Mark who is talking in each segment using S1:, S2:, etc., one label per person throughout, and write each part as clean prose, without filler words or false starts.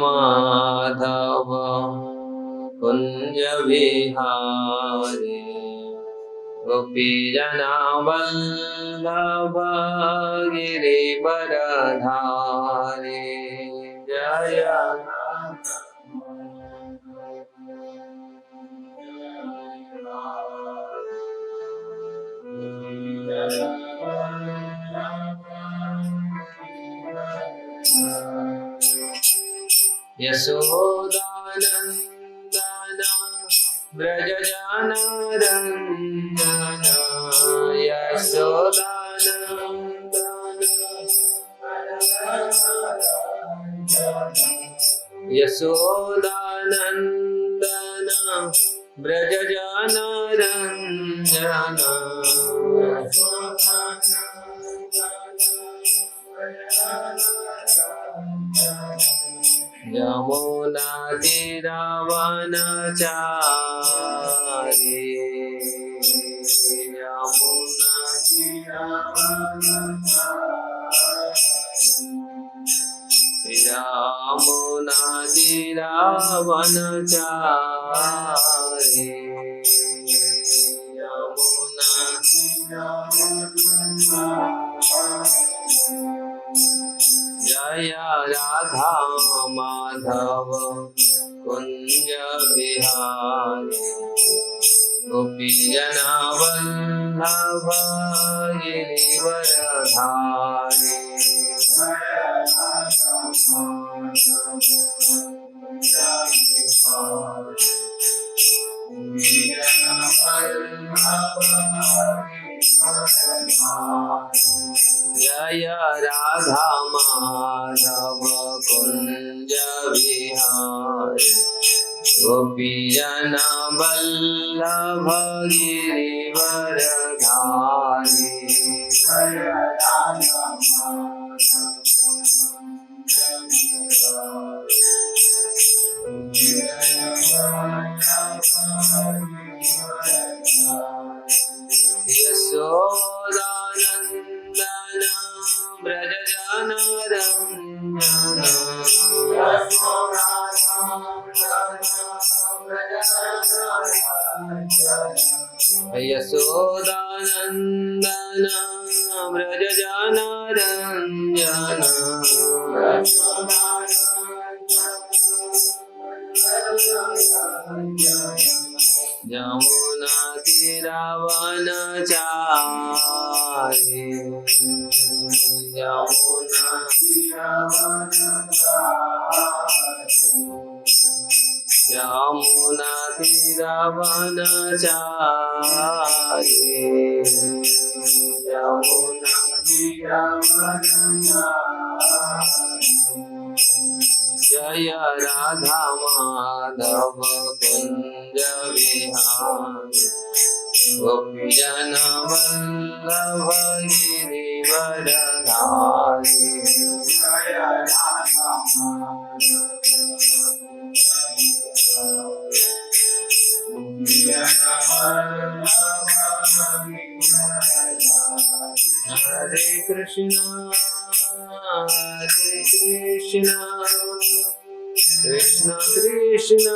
S1: माधव कुंज विहारी गोपीजना वल्लभ गिरिवरधारी जय यशोदानंदन व्रज जनारंजन यशोदानंदन व्रज जनारंजन यमुना तीरावनचारी यमुना यमुना तीरावनचारी यमुना जय राधा माधव कुंज विहारी गोपीजना वल्लभ गिरिवरधारी जय राधा माधव कुंज विहारी गोपीजना वल्लभ गिरिवरधारी जय राधा यशोदानंदन व्रज जनारंजन यशोदानंदन व्रज जनारंजन यमुना तीरावनचारी यमुना यमुना तीरावनचारी यमुना जय राधा माधव कुंज विहारी गोपीजना वल्लभ गिरिवरधारी जय राधा हरे कृष्णा कृष्ण कृष्ण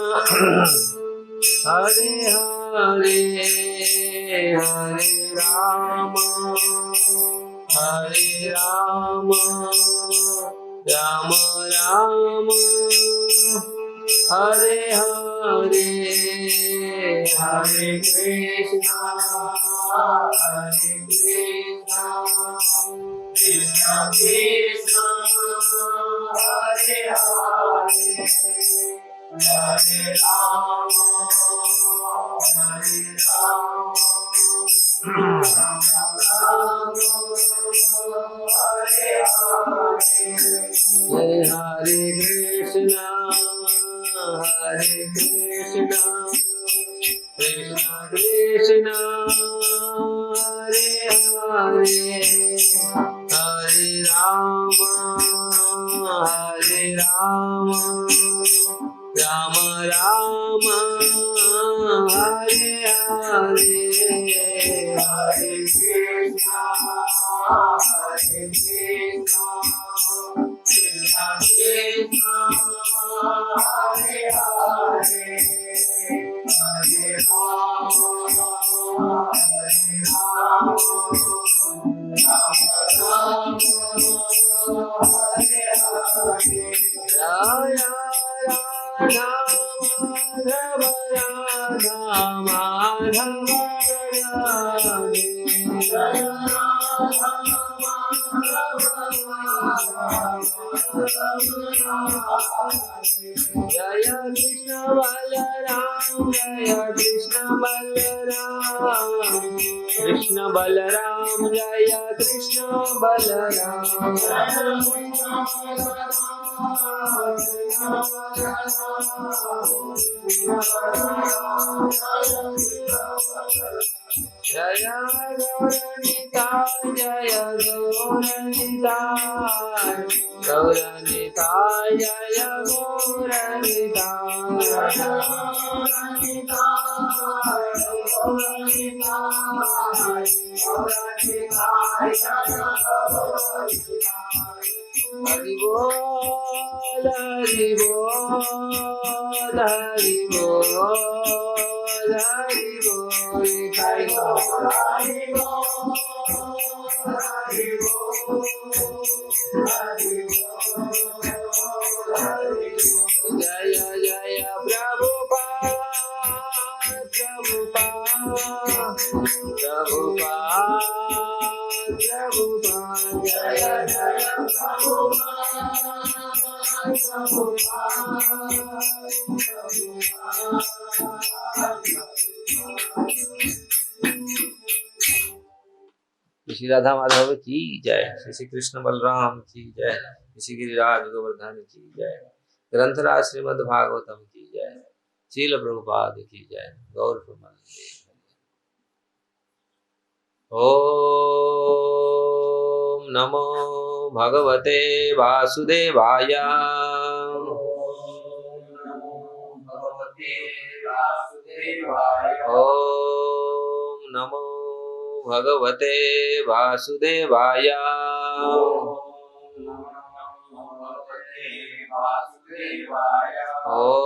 S1: हरे हरे हरे राम राम राम हरे हरे हरे कृष्ण कृष्ण कृष्ण हरे हरे हरे राम हरे कृष्ण कृष्ण कृष्ण हरे हरे हरे राम राम राम हरे हरे हरे कृष्ण कृष्ण जय कृष्ण बलराम जय कृष्ण बलराम कृष्ण बलराम जय कृष्ण बलराम जय गौरनिताय जय गौरनिताय गौरनिताय जय हरि बोल हरि बोल हरि बोल हरि बोल हरि जय जय प्रभुपाद प्रभुपाद प्रभुपाद प्रभुपाद जय जय श्री राधा माधव की जय, श्री कृष्ण बलराम की जय, श्री गिरिराज गोवर्धन की जय, ग्रंथराज श्रीमद् भागवतम की जय, शील प्रभुपाद की जय, गौर प्रमानंदे। ओम नमो भगवते वासुदेवाय। ओम नमो भगवते वासुदेवाय। ओम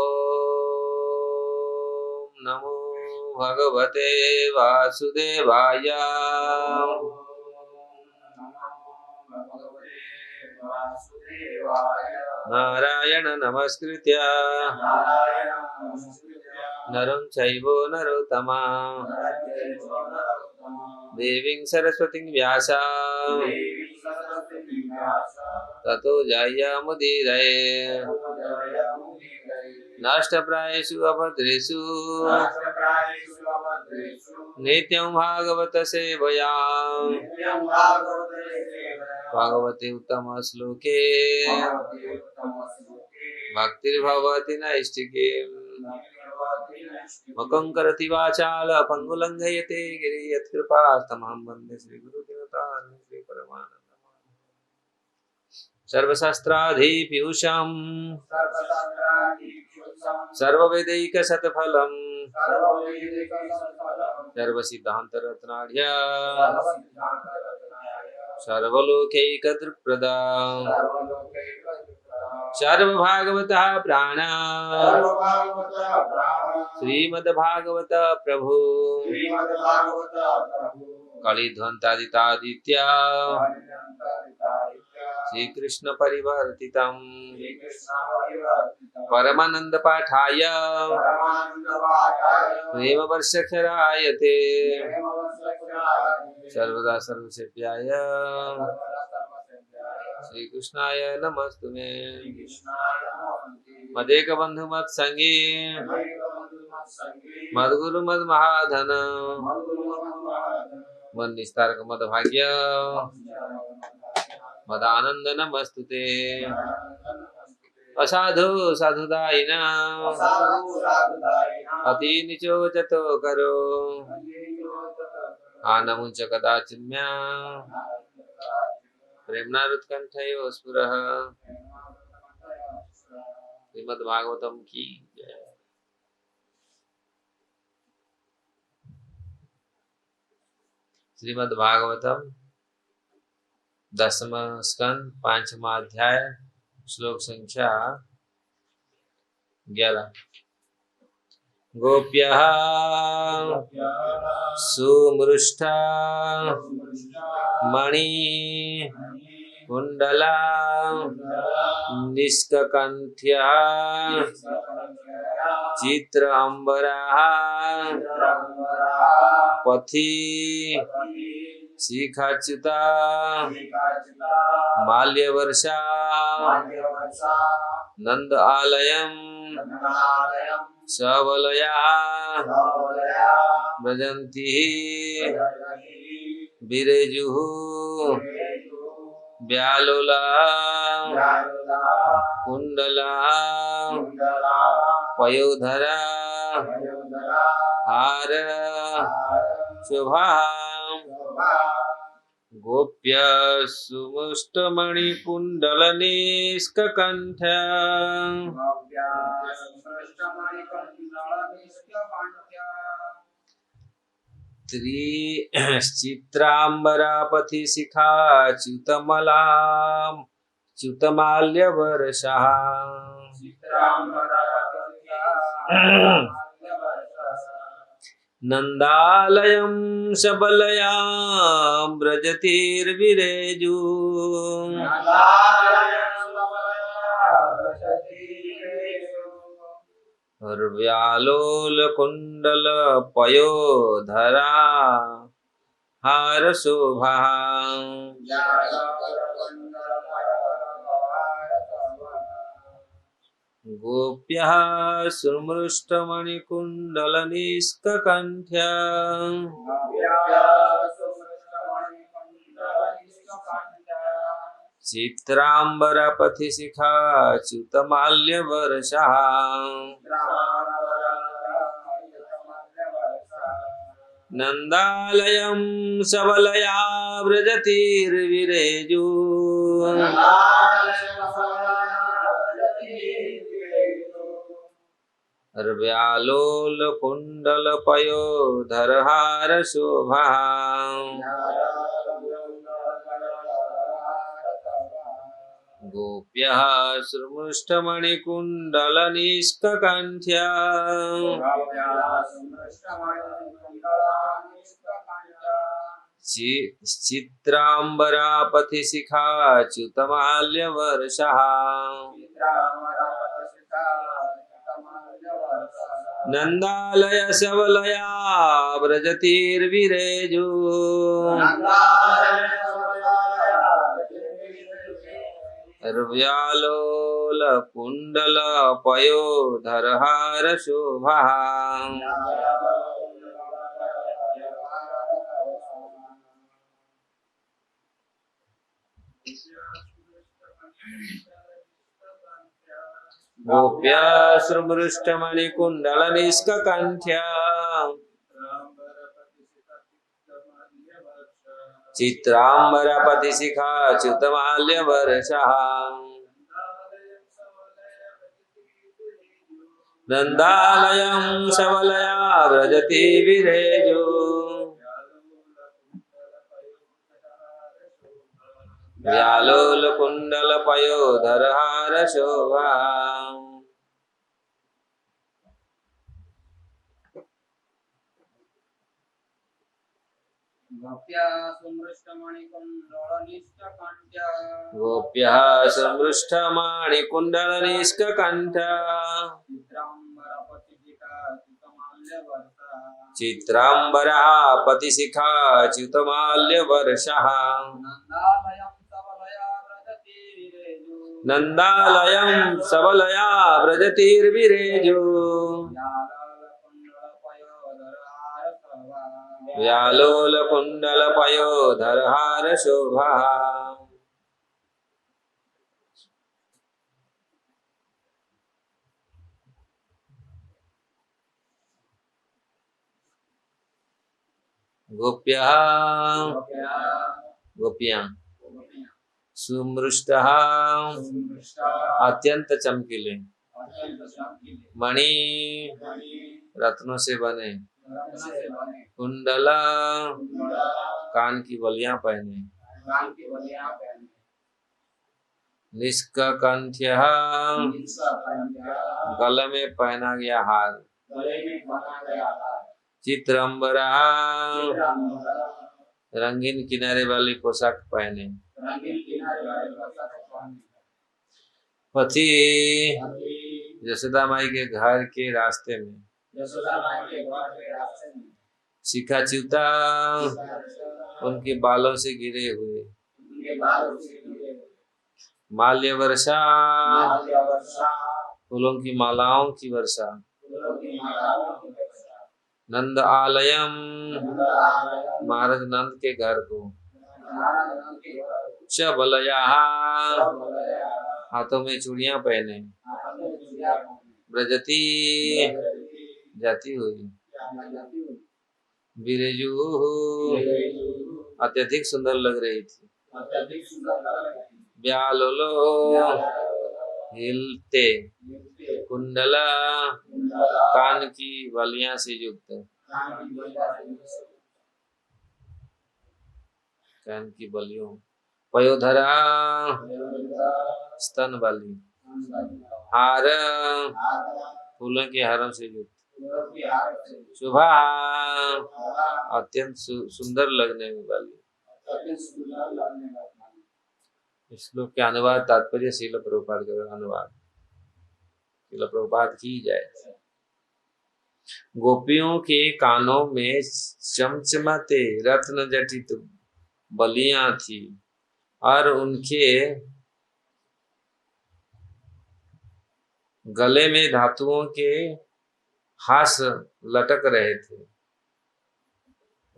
S1: नमो भगवते वासुदेवाय। नारायण नमस्कृत्य नरं चैव नरोत्तमं देवीं सरस्वतीं व्यास ततो जयमुदीरये। नष्टप्रायेषु अभद्रेषु नित्यं भागवत सेवया भगवते उत्तम श्लोके भक्तिर्भवति नैष्टिके। मुखं करोति वाचाल पंगुलंघयते गिरि यत्कृपास्तमहं वन्दे श्रीगुरुदेवतां श्रीपरमानन्दं। सर्वशास्त्राधिपीयूषं सर्ववेदैकशतफलं सर्वसिद्धान्तरत्नाढ्यं सर्वलोकैकदृक्प्रदां सर्वभागवतः प्राण श्रीमद्भागवत प्रभु कलिध्वंतादितादित्य श्रीकृष्ण परिवर्तितं परमानंद पाठाय प्रेम वर्षक्षरायते सर्वदा सर्वसेव्याय श्रीकृष्णाय नमस्तुते। मदेक बंधु मत संगी मदगुरु मद महाधन मन निस्तारक मद भाग्य मदानंद नमस्तुते। असाधु साधुदायिना अति निचो जतो करो आनमुंच कदाचिन्म्या प्रेमना रुत्कंठयो स्फुरः। श्रीमद् भागवतम की जय। श्रीमद् भागवतम 10वां स्कंद 5वां अध्याय श्लोक संख्या 11। गोप्यः सुमृष्टा मणि कुंडला निष्ककंठ्या चित्र अंबरा पथि शिखाच्युता माल्यवर्षा नंद आलयम सबलया व्रजन्ति विरेजुः व्यालोला कुंडला पयोधरा हार शोभा गोप्य सुमुष्टमणिकुण्डलनिष्ककण्ठ चित्रांबरापथि शिखा च्युतमलाम च्युतमाल्यवर्षा नंदालयं सबलया व्रजतिर्विरेजु व्यालोल कुंडल पयोधरा हार शोभा गोप्यः सुमृष्टमणिकुण्डलनिष्ककण्ठ्या चित्रांबरपथि शिखा च्युतमाल्यवर्षा नंदालयं सबलया व्रजतिर्विरेजु व्यालोल कुंडल पयोधरहार शोभा गोप्यः सुमुष्टमणिकुण्डलनिष्ककण्ठ्या चित्रांबरापथि शिखा च्युतमाल्यवर्षा नंदालय सबलया व्रजतिर्विरेजु व्यालोल कुंडल पयोधरहार शोभा गोप्या सुमृष्टमणिकुण्डलनिष्ककण्ठ्या चित्रांबरपथि शिखा च्युतमाल्यवर्षा नंदालयं सबलया व्रजतिर्विरेजु व्यालोल कुंडल पयोधरहार शोभा गोप्यः सुमृष्टमणिकुण्डलनिष्ककण्ठा चित्रांबरपथि शिखा च्युतमाल्यवर्षा नंदालयं सबलया व्रजतिर्विरेजु व्यालोल कुंडल पयोधरहार शोभा गोप्यः गोपियां सुमृष्टः अत्यंत चमकीले मणि रत्नों से बने कुंडला कान की बलियां पहने निष्कंठ्य गले में पहना गया हार, चित्रंबरा रंगीन किनारे वाली पोशाक पहने, पति यशोदा माई के घर के रास्ते में, शिखा च्युता उनके बालों से गिरे हुए, माल्य वर्षा फूलों की मालाओं की वर्षा, नंद आलयम महाराज नंद के घर को, शबलया हाथों में चूड़ियां पहने, ब्रजती जाती हुई, बिरजू अत्यधिक सुंदर लग रही थी, ब्यालोलो हिलते, कुंडला कान की बलियां से युक्त, कान की बलियों, पयोधरा स्तन वाली, हार फूलों के हारों से युक्त, शुभा अत्यंत सुंदर लगने वाली। श्लोक के अनुवाद तात्पर्य श्रील प्रभुपाद का अनुवाद। श्रील प्रभुपाद की जय। गोपियों के कानों में चमचमाते रत्न जटित बलियां थी और उनके गले में धातुओं के हास लटक रहे थे।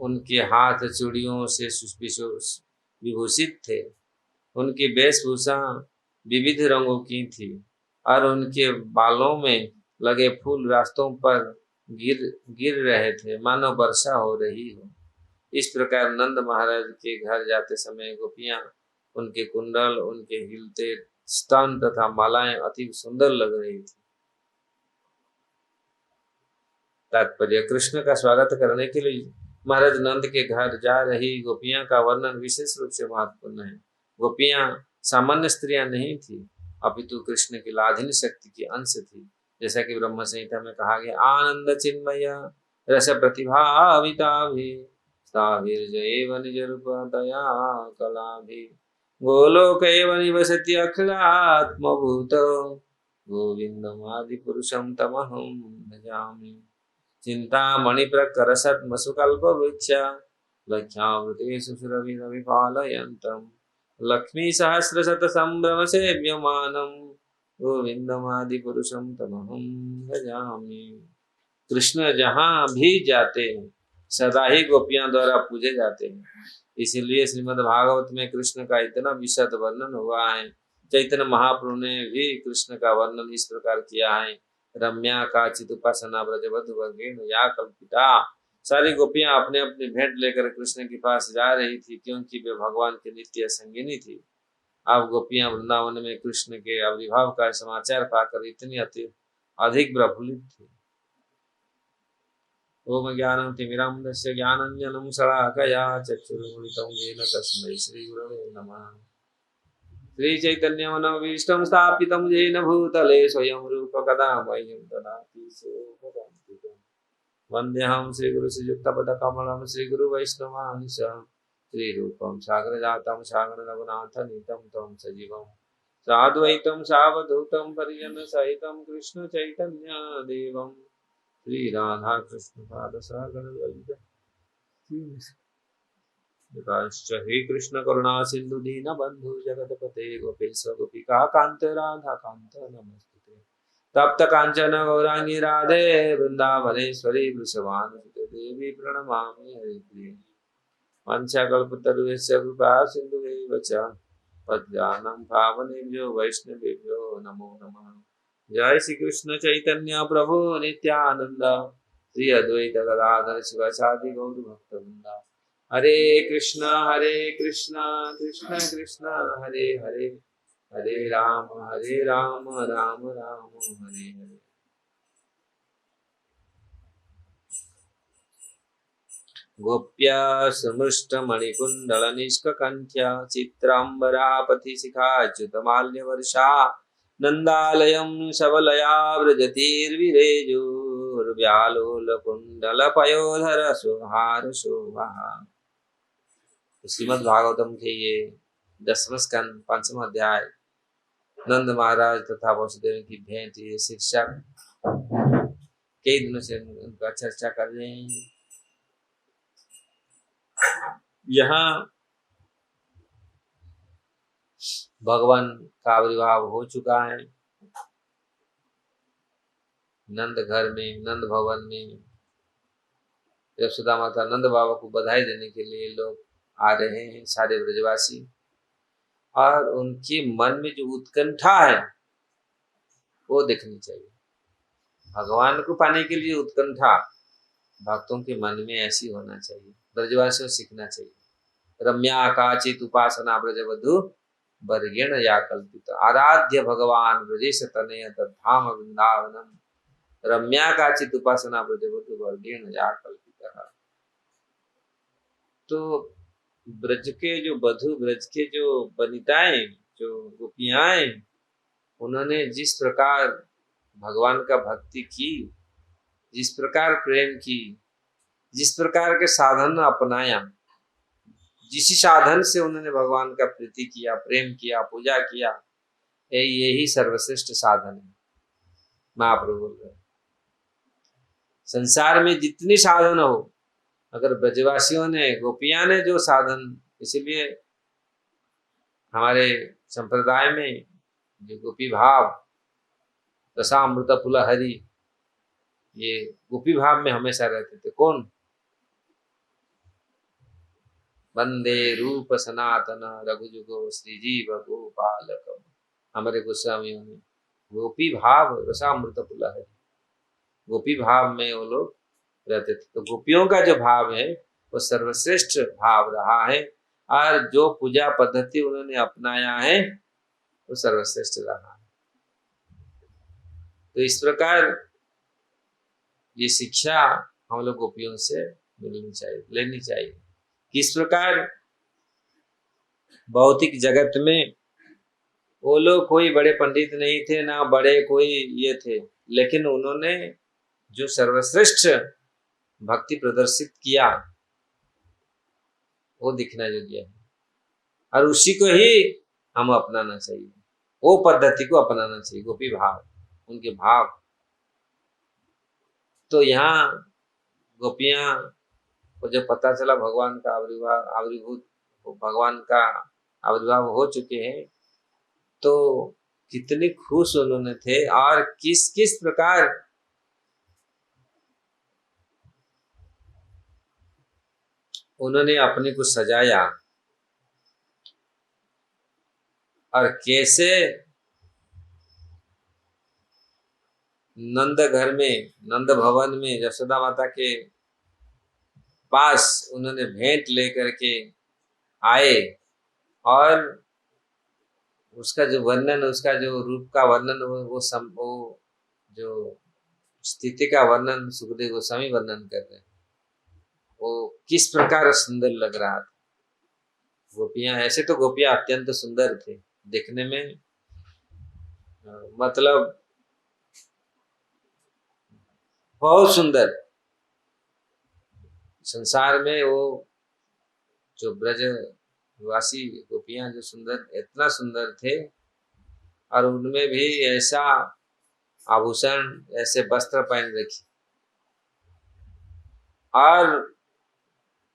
S1: उनके हाथ चूड़ियों से विभूषित थे। उनकी वेशभूषा विविध रंगों की थी और उनके बालों में लगे फूल रास्तों पर गिर रहे थे, मानो वर्षा हो रही हो। इस प्रकार नंद महाराज के घर जाते समय गोपियां उनके कुंडल, उनके हिलते स्तन तथा मालाएं अति सुंदर लग रही थी। तात्पर्य, कृष्ण का स्वागत करने के लिए महाराज नंद के घर जा रही गोपियां का वर्णन विशेष रूप से महत्वपूर्ण है। गोपियां सामान्य स्त्रियां नहीं थी, अपितु कृष्ण की लाधिनी शक्ति की अंश थी। जैसा कि ब्रह्म संहिता में कहा गया, आनंद चिन्मय रस प्रतिभाविताभि स्थाभिर्जयेव निज रूप दया कलाभि गोलोकैव निवसति अखिलात्मभूत गोविन्दमादि पुरुषं तमहं भजामि। चिंतामणि प्रकरसत्मसुकल्प वृक्ष लक्ष्यावृतेषु सुरभिरभिपालयन्तम् लक्ष्मी सहस्र शत संभ्रम सेव्यमानं गोविन्दमादि पुरुषं तमहं भजामि। कृष्ण जहाँ भी जाते हैं सदा ही गोपियां द्वारा पूजे जाते हैं। इसीलिए श्रीमद् भागवत में कृष्ण का इतना विशद वर्णन हुआ है। चैतन्य महाप्रभु ने भी कृष्ण का वर्णन इस प्रकार किया है, रम्या काचित उपासना ब्रजवधु वर्गेण या कल्पिता। सारी गोपियां अपने अपने भेंट लेकर कृष्ण के पास जा रही थी, क्योंकि वे भगवान की नित्य संगिनी थी। अब गोपियां वृंदावन में कृष्ण के आविर्भाव का समाचार पाकर इतनी अधिक प्रफुल्लित थी। ओम ज्ञानं तिमिरान्धस्य ज्ञानाञ्जनं शलाकया चक्षुरुन्मिलितं येन तस्मै श्रीगुरवे नमः। श्रीचैतन्यमनोभीष्टं स्थापितं येन भूतले स्वयं रूप कदा मह्यं ददाति स्वपदान्तिकम्। वन्देऽहं श्रीगुरुश्रीयुक्तपदकमलं श्रीगुरुवैष्णवांश श्रीरूपं सागरजातं सागररघुनाथनीतं तं सजीवं साद्वैतं सावधूतं परिजनसहितं कृष्णचैतन्यदेवं श्री राधा कृष्ण पाद सागर हे कृष्ण करुणा सिंधु दीन बंधु जगतपते गोपेश गोपिका कांत राधा कांत नमस्ते। तप्त कांचन गौरांगी राधे वृंदावनेश्वरी वृषभानुसुते देवी प्रणमामि हरिप्रिये। वंशाकल्पतरुश्च कृपा सिन्धुभ्यैव च पद्यानां पावनेभ्यो वैष्णवेभ्यो नमो नमः। जय श्री कृष्ण चैतन्य प्रभु नित्यानंद श्री अद्वैत गदाधर शिवासादि गौर भक्तवृंदा। हरे कृष्ण कृष्ण कृष्ण हरे हरे, हरे राम राम राम हरे हरे। गोप्य सुमृष्ट मणिकुंडल निष्कंठ्य चित्रांबरापति शिखा च्युतमाल्य वर्षा नंदालयं सबलया व्रजतीर्विरेजुर्व्यालोल कुंडल पयोधर सुहार शोभा। श्रीमद् भागवतम के ये 10वें स्कंद 5वां अध्याय नंद महाराज तथा वसुदेव की भेंट, ये शीर्षक कई दिनों से उनका चर्चा कर रहे हैं। यहाँ भगवान का आविर्भाव हो चुका है। नंद घर में, नंद भवन में यशोदा माता नंद बाबा को बधाई देने के लिए लोग आ रहे हैं, सारे ब्रजवासी। और उनके मन में जो उत्कंठा है वो देखनी चाहिए। भगवान को पाने के लिए उत्कंठा भक्तों के मन में ऐसी होना चाहिए, ब्रजवासियों सीखना चाहिए। रम्या काचित उपासना ब्रजवधु वर्गेण या कल्पित आराध्य भगवान ब्रजेश तनय तद्धाम वृंदावनम। रम्या काचित उपासना ब्रजवधु वर्गेण या कल्पित। तो ब्रज के जो वधु, ब्रज के जो वनिताएं, जो गोपियाएं, उन्होंने जिस प्रकार भगवान का भक्ति की, जिस प्रकार प्रेम की, जिस प्रकार के साधन अपनाया, जिस साधन से उन्होंने भगवान का प्रीति किया, प्रेम किया, पूजा किया, यही सर्वश्रेष्ठ साधन है। महाप्रभु बोल रहे संसार में जितनी साधन हो, अगर ब्रजवासियों ने, गोपियां ने जो साधन, इसीलिए हमारे संप्रदाय में जो गोपी भाव, रसामृत फुल हरि, ये गोपी भाव में हमेशा रहते थे। कौन? वंदे रूप सनातन रघुजुगो श्रीजीव गोपालकम। हमारे गोस्वामियों ने गोपी भाव, रसामृत फुल हरि, गोपी भाव में वो लोग रहते थे। तो गोपियों का जो भाव है वो सर्वश्रेष्ठ भाव रहा है, और जो पूजा पद्धति उन्होंने अपनाया है वो सर्वश्रेष्ठ रहा है। तो इस प्रकार ये शिक्षा हम लोग गोपियों से मिलनी चाहिए, लेनी चाहिए। किस प्रकार भौतिक जगत में वो लोग कोई बड़े पंडित नहीं थे, ना बड़े कोई ये थे, लेकिन उन्होंने जो सर्वश्रेष्ठ भक्ति प्रदर्शित किया वो दिखना योग्य है, और उसी को ही हम अपनाना चाहिए, वो पद्धति को अपनाना चाहिए, गोपी भाव, उनके भाव। तो यहाँ गोपियां को जब पता चला भगवान का भगवान का आविर्भाव हो चुके हैं, तो कितने खुश उन्होंने थे, और किस किस प्रकार उन्होंने अपने को सजाया, और कैसे नंद घर में, नंद भवन में यशोदा माता के पास उन्होंने भेंट लेकर के आए, और उसका जो वर्णन, उसका जो रूप का वर्णन, वो जो स्थिति का वर्णन सुखदेव गोस्वामी वर्णन कर रहे हैं, वो किस प्रकार सुंदर लग रहा था। गोपियां, ऐसे तो गोपियां अत्यंत सुंदर थे देखने में, मतलब बहुत सुंदर। संसार में वो जो ब्रजवासी गोपियां जो सुंदर, इतना सुंदर थे, और उनमें भी ऐसा आभूषण, ऐसे वस्त्र पहन रखी, और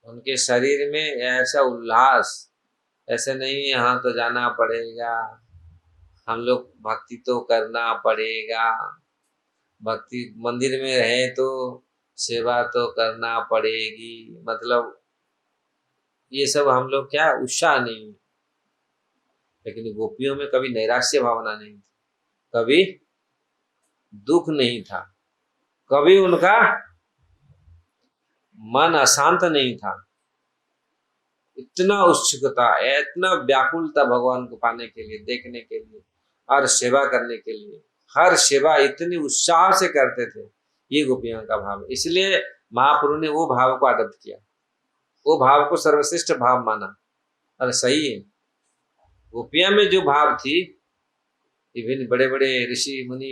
S1: उनके शरीर में ऐसा उल्लास, ऐसे नहीं यहाँ तो जाना पड़ेगा, हम लोग भक्ति तो करना पड़ेगा, भक्ति मंदिर में रहे तो सेवा तो करना पड़ेगी, मतलब ये सब हम लोग क्या उत्साह नहीं। लेकिन गोपियों में कभी नैराश्य भावना नहीं थी, कभी दुख नहीं था, कभी उनका मन अशांत नहीं था। इतना उत्सुकता, इतना व्याकुलता भगवान को पाने के लिए, देखने के लिए और सेवा करने के लिए, हर सेवा इतनी उत्साह से करते थे। ये गोपियों का भाव है, इसलिए महाप्रभु ने वो भाव को अडॉप्ट किया। वो भाव को सर्वश्रेष्ठ भाव माना। अरे सही है, गोपियां में जो भाव थी, विभिन्न बड़े बड़े ऋषि मुनि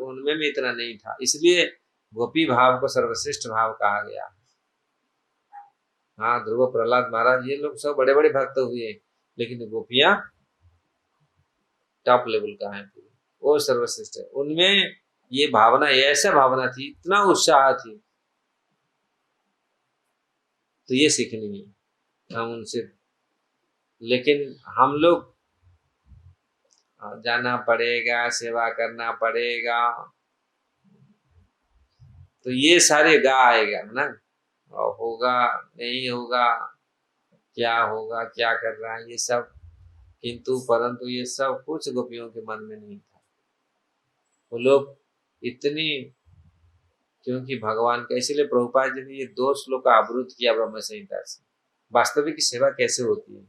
S1: उनमें भी इतना नहीं था, इसलिए गोपी भाव को सर्वश्रेष्ठ भाव कहा गया। हाँ, ध्रुव, प्रहलाद महाराज, ये लोग सब बड़े बड़े भक्त हुए, लेकिन गोपियां टॉप लेवल का है, वो सर्वश्रेष्ठ है। उनमें ये भावना, ऐसा भावना थी, इतना उत्साह थी, तो ये सीखनी है हम उनसे। लेकिन हम लोग जाना पड़ेगा, सेवा करना पड़ेगा, तो ये सारे गा आएगा ना, और होगा नहीं होगा, क्या होगा, क्या कर रहा है, ये सब, किंतु परंतु ये सब कुछ गोपियों के मन में नहीं था। वो लोग इतनी, क्योंकि भगवान का, इसीलिए प्रभुपाद जी ने ये 2 श्लोक का आवृत किया ब्रह्म संहिता से। वास्तविक सेवा कैसे होती है,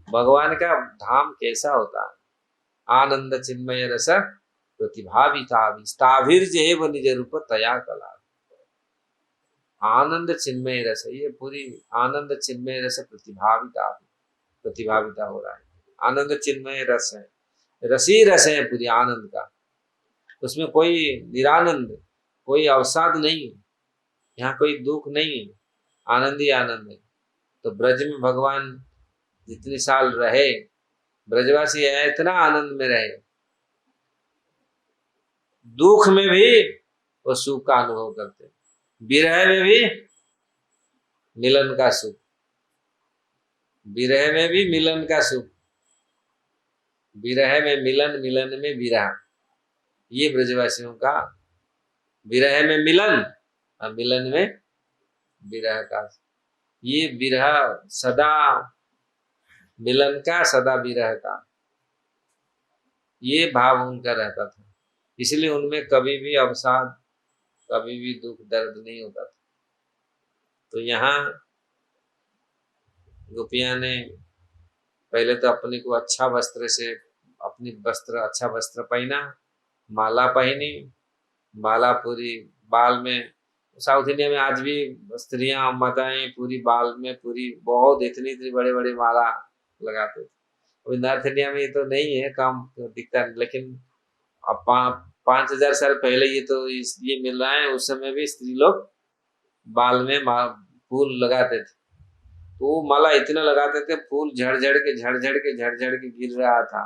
S1: भगवान का धाम कैसा होता है। आनंद चिन्मय रस प्रतिभाविताभिर जेव निज रूप तया कला। आनंद चिन्मय रस, ये पूरी आनंद चिन्मय रस प्रतिभाविता हो रहा है। आनंद चिन्मय रस है, रसी रस है पूरी आनंद का, उसमें कोई निरानंद, कोई अवसाद नहीं है, यहाँ कोई दुख नहीं है, आनंद ही आनंद है। तो ब्रज में भगवान जितने साल रहे, ब्रजवासी है, इतना आनंद में रहे, दुख में भी वो सुख का अनुभव करते, विरह में भी मिलन का सुख, विरह में भी मिलन का सुख, विरह में मिलन, मिलन में विरह, ये ब्रजवासियों का, विरह में मिलन और मिलन में विरह का, ये विरह सदा मिलन का, सदा विरह का, ये भाव उनका रहता था। इसलिए उनमें कभी भी अवसाद, कभी भी दुख दर्द नहीं होता था। तो यहाँ गोपियां ने पहले तो अपने को अच्छा वस्त्र से, अपनी वस्त्र, अच्छा वस्त्र पहना, माला पहनी, माला पूरी बाल में। साउथ इंडिया में आज भी स्त्रियां, माताएं पूरी बाल में, पूरी बहुत इतनी इतनी बड़े बड़े माला लगाते थे। अभी नॉर्थ इंडिया में ये तो नहीं है, कम दिखता, लेकिन अब 5000 साल पहले ये तो ये मिल रहा है। उस समय भी स्त्री लोग बाल में फूल लगाते थे, तो वो माला इतना लगाते थे, फूल झड़ झड़ के गिर रहा था,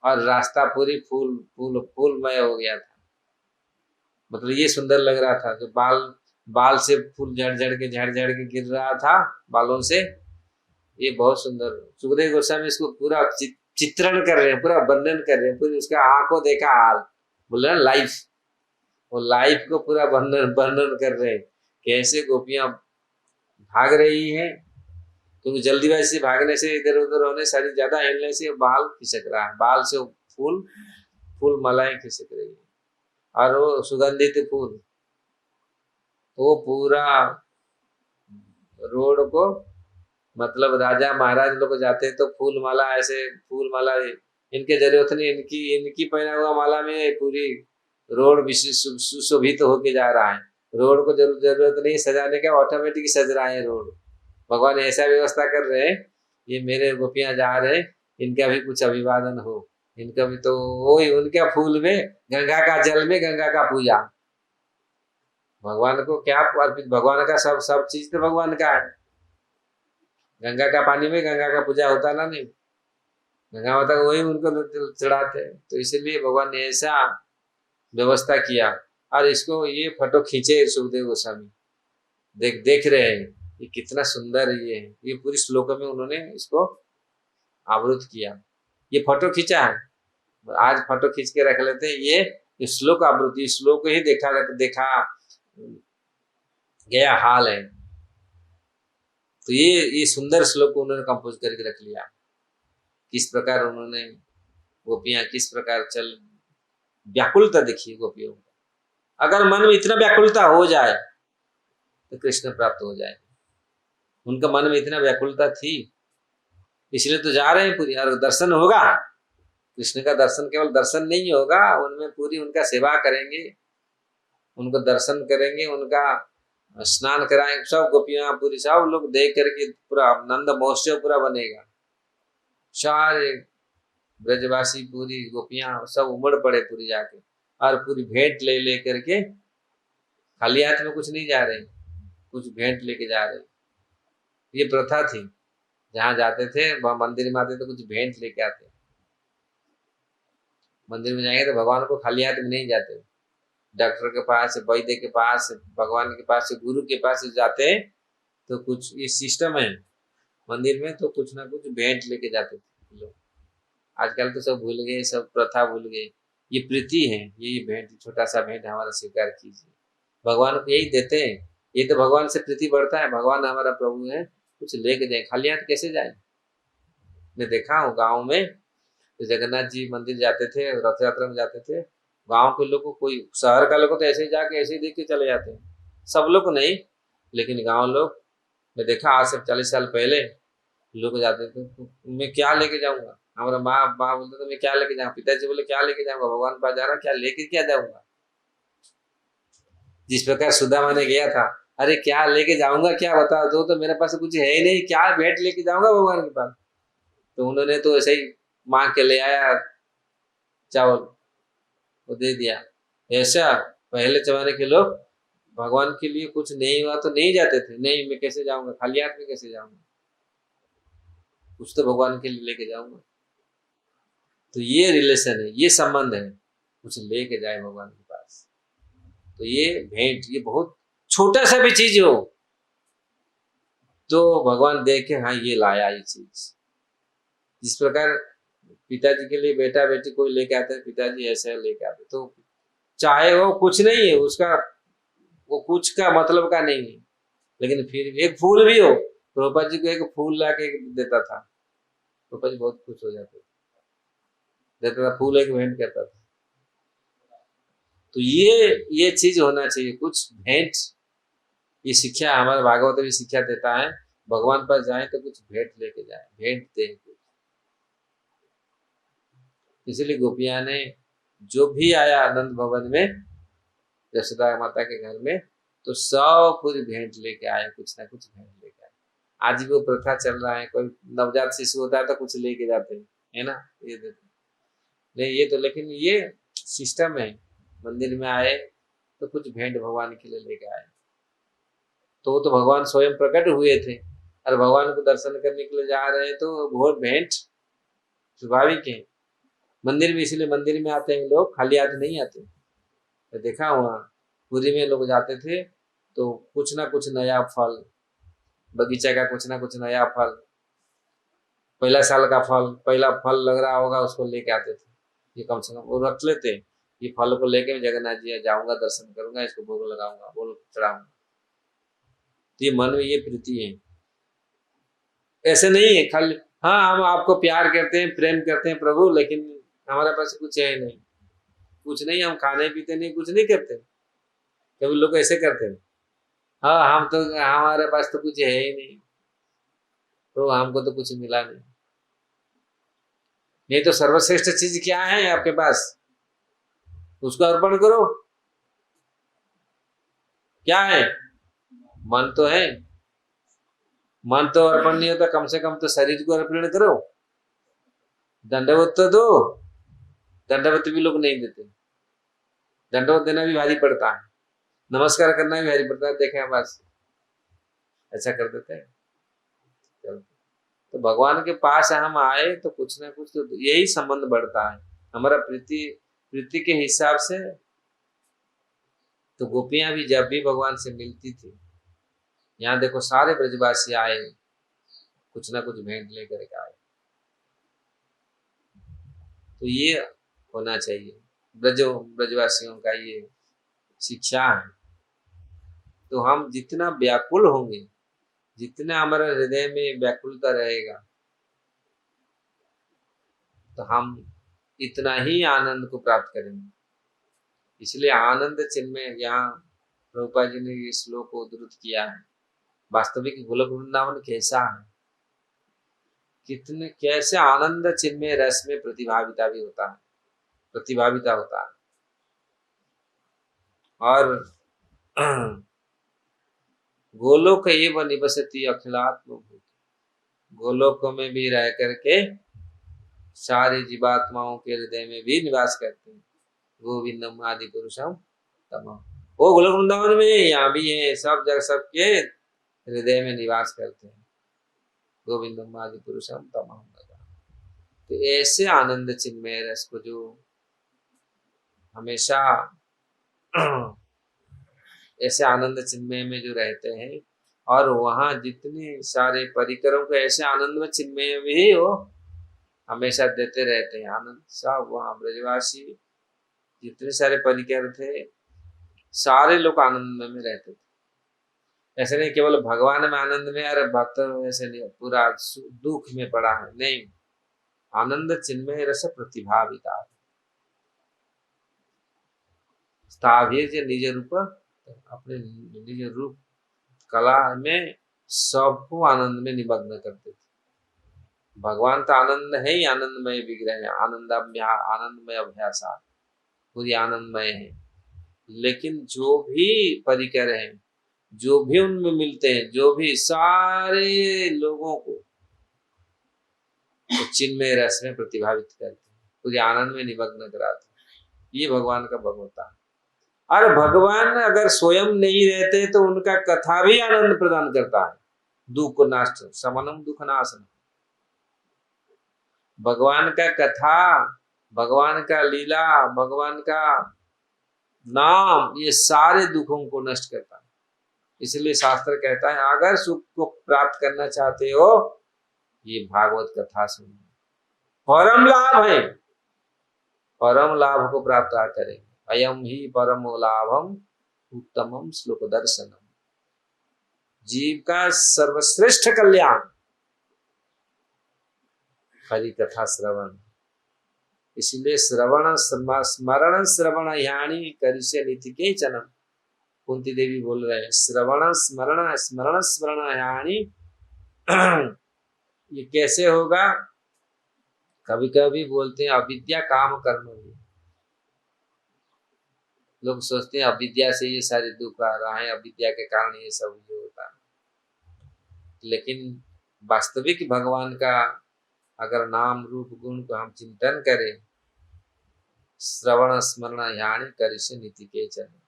S1: और रास्ता पूरी फूलमय हो गया था। मतलब ये सुंदर लग रहा था, जो बाल से फूल झड़ झड़ के गिर रहा था बालों से, ये बहुत सुंदर। सुखदेव गोस्वामी इसको पूरा चित्रण कर रहे हैं, पूरा वर्णन कर रहे हैं, पूरी उसका आंखों देखा हाल, बोल रहे लाइफ, वो लाइफ को पूरा वर्णन कर रहे हैं, कैसे गोपियां भाग रही हैं, क्योंकि जल्दीबाजी से भागने से, इधर उधर होने, सारी ज्यादा हिलने से बाल खिसक रहा है, बाल से फूल मालाएं खिसक रही है, और वो सुगंधित फूल, तो वो पूरा रोड को, मतलब राजा महाराज लोग जाते हैं तो फूल माला, ऐसे फूल माला इनके जरूरत नहीं, इनकी पहना हुआ माला में पूरी रोड सुशोभित होके जा रहा है। रोड को जरूरत नहीं सजाने का, ऑटोमेटिक सज रहा है रोड। भगवान ऐसा व्यवस्था कर रहे हैं, ये मेरे गोपियां जा रहे हैं, इनका भी कुछ अभिवादन हो, इनका भी तो वही, उनके फूल में, गंगा का जल में गंगा का पूजा, भगवान को क्या अर्पित, भगवान का सब चीज तो भगवान का है। गंगा का पानी में गंगा का पूजा होता ना, नहीं, गंगा माता को वही उनको चढ़ाते हैं। तो इसलिए भगवान ने ऐसा व्यवस्था किया, और इसको ये फोटो खींचे सुखदेव गोस्वामी, देख रहे हैं ये कितना सुंदर ये पूरी श्लोक में उन्होंने इसको आवृत किया। ये फोटो खींचा है, आज फोटो खींच के रख लेते हैं, ये श्लोक आवृत्ति, श्लोक ही देखा गया हाल है। तो ये सुंदर श्लोक को उन्होंने कंपोज करके रख लिया, किस प्रकार उन्होंने गोपियां किस प्रकार चल, व्याकुलता देखिए गोपियों को। अगर मन में इतना व्याकुलता हो जाए तो कृष्ण प्राप्त हो जाए। उनका मन में इतना व्याकुलता थी, इसलिए तो जा रहे हैं पूरी, और दर्शन होगा कृष्ण का। दर्शन केवल दर्शन नहीं होगा, उनमें पूरी उनका सेवा करेंगे, उनको दर्शन करेंगे, उनका स्नान कराएंगे, सब गोपियां पूरी सब लोग देख करके पूरा आनंद महोत्सव पूरा बनेगा। सारे ब्रजवासी पूरी गोपियां सब उमड़ पड़े पूरी जाके, और पूरी भेंट ले ले करके, खाली हाथ में कुछ नहीं जा रहे, कुछ भेंट लेके जा रहे। ये प्रथा थी, जहां जाते थे वहां मंदिर में आते तो कुछ भेंट लेके आते। मंदिर में जाएंगे तो भगवान को खाली हाथ में नहीं जाते, डॉक्टर के पास, वैद्य के पास, भगवान के पास, गुरु के पास जाते हैं तो कुछ ये सिस्टम है मंदिर में, तो कुछ ना कुछ भेंट लेके जाते थे लोग। आजकल तो सब भूल गए, सब प्रथा भूल गए। ये प्रीति है, ये भेंट, छोटा सा भेंट हमारा स्वीकार कीजिए। भगवान को यही देते हैं, ये तो भगवान से प्रीति बढ़ता है। भगवान हमारा प्रभु है, कुछ लेके जाए, खाली हाथ कैसे जाए। मैं देखा हूँ गाँव में, तो जगन्नाथ जी मंदिर जाते थे, रथ यात्रा में जाते थे, गांव के लोग को, कोई शहर का लोग तो ऐसे ही जाके ऐसे ही देख के चले जाते हैं, सब लोग नहीं, लेकिन गांव लोग, मैं देखा आज से 40 साल पहले लोग जाते थे, तो मैं क्या लेके जाऊंगा। हमारा माँ बोलते थे मैं क्या लेके जाऊँ, पिताजी बोले क्या लेके जाऊंगा, भगवान के पास जा रहा, क्या लेके क्या जाऊंगा। जिस प्रकार सुदामा ने गया था, अरे क्या लेके जाऊंगा, क्या बताओ, तो मेरे पास कुछ है ही नहीं, क्या भेंट लेके जाऊंगा भगवान के पास। तो उन्होंने तो ऐसे ही मांग के ले आया चावल, वो दे दिया। ऐसा पहले जमाने के लोग भगवान के लिए कुछ नहीं हुआ तो नहीं जाते थे, नहीं मैं कैसे जाऊंगा, खाली हाथ में कैसे जाऊंगा, कुछ तो भगवान के लिए लेके जाऊंगा। तो ये रिलेशन है, ये संबंध है, कुछ लेके जाए भगवान के पास। तो ये भेंट, ये बहुत छोटा सा भी चीज हो तो भगवान देख के हाँ ये लाया ये चीज। जिस प्रकार पिताजी के लिए बेटा बेटी कोई लेके आते हैं, पिताजी ऐसे लेके आते, तो चाहे वो कुछ नहीं है उसका, वो कुछ का मतलब का नहीं है, लेकिन फिर भी एक फूल भी हो, प्रभुपाद जी को एक फूल ला के देता था, प्रभुपाद जी बहुत खुश हो जाते, देता था फूल, एक भेंट करता था। तो ये चीज होना चाहिए, कुछ भेंट। ये शिक्षा हमारे भागवत भी शिक्षा देता है, भगवान पास जाए तो कुछ भेंट लेके जाए, भेंट दे कुछ। इसलिए गोपिया ने जो भी आया आनंद भवन में, यशोदा माता के घर में, तो सब पूरी भेंट लेके आए, कुछ ना कुछ भेंट लेके आए। आज भी वो प्रथा चल रहा है, कोई नवजात शिशु होता है तो कुछ लेके जाते हैं, है ना, ये देते नहीं, ये तो, लेकिन ये सिस्टम है, मंदिर में आए तो कुछ भेंट भगवान के लिए लेके आए। तो वो तो भगवान स्वयं प्रकट हुए थे, और भगवान को दर्शन करने के लिए जा रहे हैं, तो बहुत भेंट स्वाभाविक है। मंदिर में, इसीलिए मंदिर में आते हैं लोग, खाली हाथ नहीं आते। तो देखा वहाँ पुरी में लोग जाते थे तो कुछ ना कुछ नया फल, बगीचा का कुछ ना कुछ नया फल, पहला साल का फल, पहला फल लग रहा होगा उसको लेके आते थे। ये कम से कम वो रख लेते, ये फल को लेके मैं जगन्नाथ जी जाऊंगा, दर्शन करूंगा, इसको भोग लगाऊंगा, बोल चढ़ाऊंगा। तो ये मन में ये प्रीति है, ऐसे नहीं है खाली हाँ हम आपको प्यार करते हैं, प्रेम करते हैं प्रभु, लेकिन हमारे पास कुछ है नहीं, कुछ नहीं, हम खाने पीते नहीं, कुछ नहीं करते। कभी लोग ऐसे करते हैं, हाँ हम तो, हमारे पास तो कुछ है ही नहीं, तो हमको तो कुछ मिला नहीं। नहीं तो सर्वश्रेष्ठ चीज क्या है आपके पास, उसको अर्पण करो। क्या है, मन तो है, मन तो अर्पण नहीं होता, कम से कम तो शरीर को अर्पण करो। दंडवत तो दो, दंडवत भी लोग नहीं देते, दंडवत देना भी भारी पड़ता है, नमस्कार करना भी भारी पड़ता है, देखे हम बस ऐसा कर देते हैं। तो भगवान के पास हम आए तो कुछ ना कुछ तो यही संबंध बढ़ता है हमारा, प्रीति प्रीति के हिसाब से। तो गोपियां भी जब भी भगवान से मिलती थी, यहाँ देखो सारे ब्रजवासी आए, कुछ ना कुछ भेंट लेकर के आए। तो ये होना चाहिए ब्रजवासियों का, ये शिक्षा है। तो हम जितना व्याकुल होंगे, जितना हमारे हृदय में व्याकुलता रहेगा, तो हम इतना ही आनंद को प्राप्त करेंगे। इसलिए आनंद चिन्मय, यहाँ प्रभुपाद जी ने ये श्लोक को उद्धृत किया है। वास्तविक गोलोक वृंदावन कैसा है, कितने कैसे आनंद चिन्मय रस में प्रतिभाविता भी होता है, प्रतिभाविता होता है। और गोलोक एव निवसति अखिलात्म भूत, गोलोक में भी रह करके सारी जीवात्माओं के हृदय में भी निवास करते हैं। गोविंदम आदि पुरुषम तमाम, वो गोलोक वृंदावन में यहाँ भी है, सब जगह सबके हृदय में निवास करते हैं। गोविंदम आदि पुरुषम तमाम। तो ऐसे आनंद चिन्मय रस को जो हमेशा ऐसे आनंद चिन्मय में जो रहते हैं, और वहां जितने सारे परिकरों को ऐसे आनंद में चिन्मय में ही वो हमेशा देते रहते हैं आनंद। सब वहां ब्रजवासी जितने सारे परिकर थे, सारे लोग आनंद में रहते थे। ऐसे नहीं केवल भगवान में आनंद में, अरे भक्त ऐसे नहीं पूरा दुख में पड़ा है, नहीं, आनंद चिन्मय रस प्रतिभाविता स्थावीर निज रूप, अपने निज रूप कला में सबको आनंद में निमग्न करते थे। भगवान तो आनंद है ही, आनंदमय विग्रह है, आनंदमय अभ्यास पूरी आनंदमय है। लेकिन जो भी परिकर हैं, जो भी उनमें मिलते हैं, जो भी सारे लोगों को तो चिन्मय रस में प्रतिभावित करते हैं, पूरी आनंद में निमग्न कराते हैं। ये भगवान का भगवता है। और भगवान अगर स्वयं नहीं रहते तो उनका कथा भी आनंद प्रदान करता है। दुख नाश समनम दुख नाशन, भगवान का कथा, भगवान का लीला, भगवान का नाम, ये सारे दुखों को नष्ट करता है। इसलिए शास्त्र कहता है अगर सुख को प्राप्त करना चाहते हो, ये भागवत कथा सुनो, परम लाभ है, परम लाभ को प्राप्त करेंगे। अयम ही परमो लाभम उत्तमम श्लोक दर्शनम, जीव का सर्वश्रेष्ठ कल्याण हरि कथा श्रवण। इसलिए श्रवण स्मरण श्रवण यानी करिष्य नीति के चनम, कुंती देवी बोल रहे हैं श्रवण स्मरण स्मरण स्मरण यानी ये कैसे होगा? कभी कभी बोलते हैं अविद्या काम कर्म भी, लोग सोचते हैं अविद्या से ये सारे दुख आ रहा है, अविद्या के कारण ये सब ये होता है। लेकिन वास्तविक भगवान का अगर नाम रूप गुण को हम चिंतन करें, श्रवण स्मरण यानी करिष्य नीति के चरण,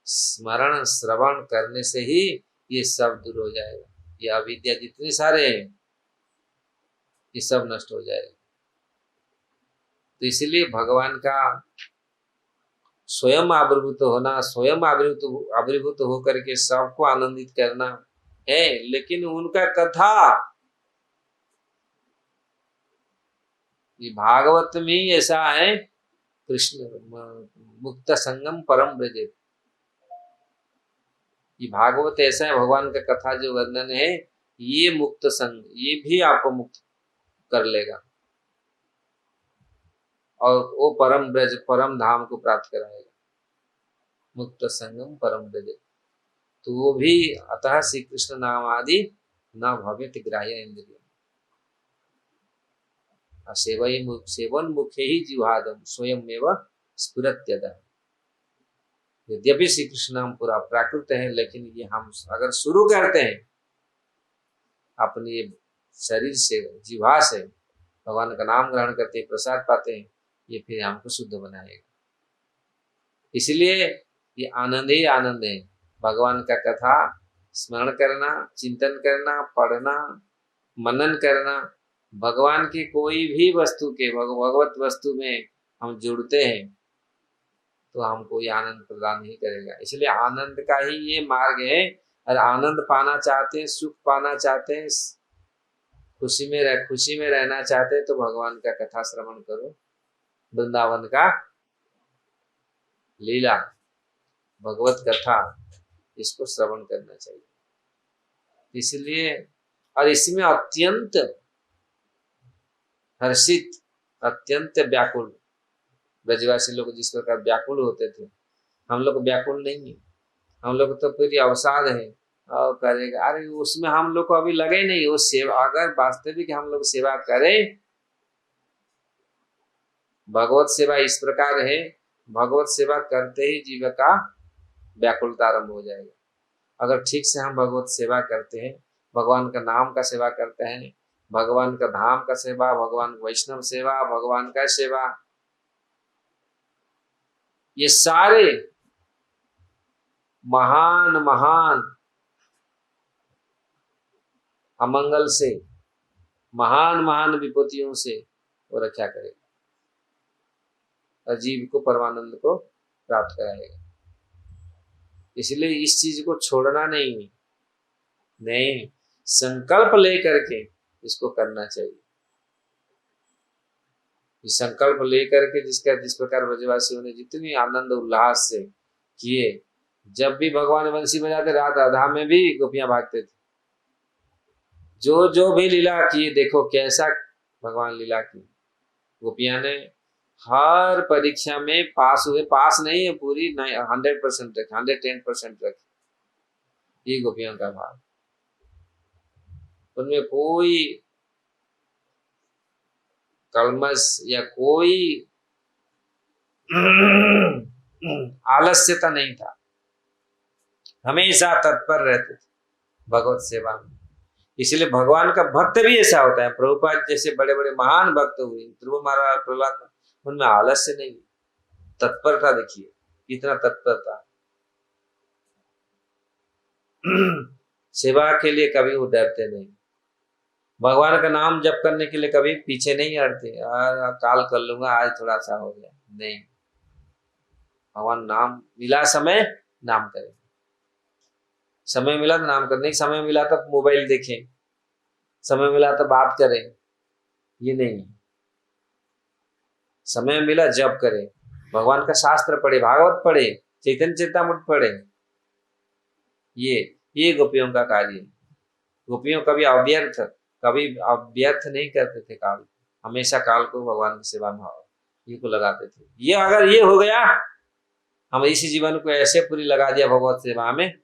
S1: स्मरण श्रवण करने से ही ये सब दूर हो जाएगा, ये अविद्या जितने सारे हैं ये सब नष्ट हो जाएगा। तो इसलिए भगवान का स्वयं आविर्भूत होना, स्वयं आविर्भूत होकर के सबको आनंदित करना है। लेकिन उनका कथा ये भागवत में ऐसा है, कृष्ण मुक्त संगम परम ब्रजेत, ये भागवत ऐसा है, भगवान का कथा जो वर्णन है, ये मुक्त संग, ये भी आपको मुक्त कर लेगा और वो परम ब्रज परम धाम को प्राप्त कराएगा। मुक्त संगम परम ब्रज, तो वो भी अतः श्री कृष्ण नाम आदि न भवेत ग्राह्य इंद्रिय, सेवन मुखे ही जिह्वादम स्वयं एवं स्फुरत्यदः। यद्यपि श्री कृष्ण नाम पूरा प्राकृत है, लेकिन ये हम अगर शुरू करते हैं अपने शरीर से, जिह्वा से भगवान का नाम ग्रहण करते प्रसाद पाते हैं, ये फिर हमको शुद्ध बनाएगा। इसलिए ये आनंद ही आनंद है, भगवान का कथा स्मरण करना, चिंतन करना, पढ़ना, मनन करना, भगवान की कोई भी वस्तु के भगवत वस्तु में हम जुड़ते हैं तो हमको ये आनंद प्रदान ही करेगा। इसलिए आनंद का ही ये मार्ग है। और आनंद पाना चाहते हैं, सुख पाना चाहते हैं, खुशी में रहना चाहते हैं, तो भगवान का कथा श्रवण करो, वृंदावन का लीला भगवत कथा इसको श्रवण करना चाहिए। इसलिए और इसमें अत्यंत हर्षित, अत्यंत व्याकुल, ब्रजवासी लोग जिस प्रकार व्याकुल होते थे, हम लोग व्याकुल नहीं है, हम लोग तो पूरी अवसाद है और करेगा, अरे उसमें हम लोग को अभी लगे नहीं। वो सेवा अगर वास्तविक हम लोग सेवा करें, भगवत सेवा इस प्रकार है, भगवत सेवा करते ही जीव का व्याकुलता आरंभ हो जाएगा। अगर ठीक से हम भगवत सेवा करते हैं, भगवान का नाम का सेवा करते हैं, भगवान का धाम का सेवा, भगवान वैष्णव सेवा, भगवान का सेवा, ये सारे महान महान अमंगल से, महान महान विपत्तियों से वो रक्षा करेगा और जीव को परमानंद को प्राप्त कराएगा। इसलिए इस चीज को छोड़ना नहीं, नहीं, संकल्प लेकर के इसको करना चाहिए। इस संकल्प लेकर के जिस प्रकार ब्रजवासियों ने जितनी आनंद उल्लास से किए, जब भी भगवान बंसी बजाते रात आधा में भी गोपियां भागते थे। जो जो भी लीला की, देखो कैसा भगवान लीला की। गोपियां ने हर परीक्षा में पास हुए, पास नहीं है पूरी 100% रखे, 110% रखे। ये गोपियों का भाव, उनमें कोई कलमश या कोई आलस्यता नहीं था, हमेशा तत्पर रहते थे भगवत सेवा में। इसलिए भगवान का भक्त भी ऐसा होता है। प्रभुपाद जैसे बड़े बड़े महान भक्त हुए, ध्रुव महाराज, प्रहलाद, उनमें आलस्य नहीं, तत्परता देखिए कितना तत्परता। सेवा के लिए कभी वो डरते नहीं, भगवान का नाम जप करने के लिए कभी पीछे नहीं हटते, काल कर लूंगा, आज थोड़ा सा हो गया, नहीं, भगवान नाम मिला, समय नाम करें, समय मिला तो नाम करने, समय मिला तो मोबाइल देखें, समय मिला तो बात करें, ये नहीं, समय मिला जप करें, भगवान का शास्त्र पढ़े, भागवत पढ़े, चैतन्य चेतामृत पढ़े। ये गोपियों का कार्य है। गोपियों कभी अव्यर्थ नहीं करते थे काल, हमेशा काल को भगवान की सेवा में ये को लगाते थे। ये अगर ये हो गया, हम इसी जीवन को ऐसे पूरी लगा दिया भगवत सेवा में,